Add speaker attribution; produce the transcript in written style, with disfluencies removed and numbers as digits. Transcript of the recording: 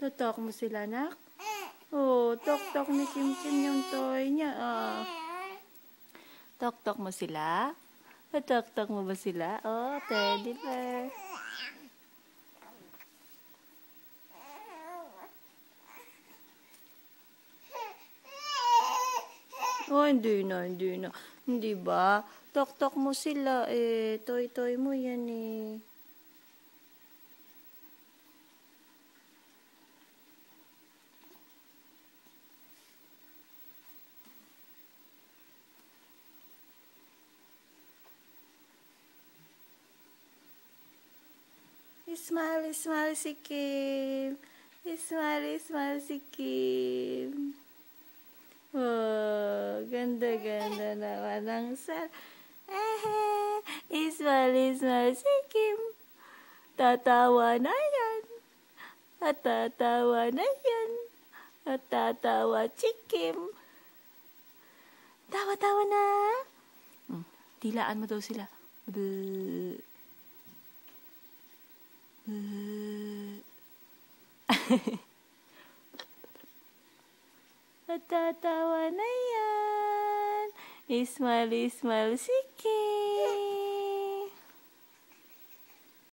Speaker 1: Tutok mo sila, nak? Oh, tok-tok ni Kim Kim yung toy niya. Oh. Tok-tok mo sila? Tok-tok mo ba sila? Oh, teddy bear. Oh, hindi na. Hindi ba? Tok-tok mo sila eh. Toy-toy mo yan eh. Smile, smile si Kim. Smile si Kim. Oh, ganda naman ang smile si Kim. Tatawa na yan. At tatawa na yan. At tatawa si Kim. Tawa-tawa na. Tilaan mo daw sila. At tatawa na yan. Smile si Kim.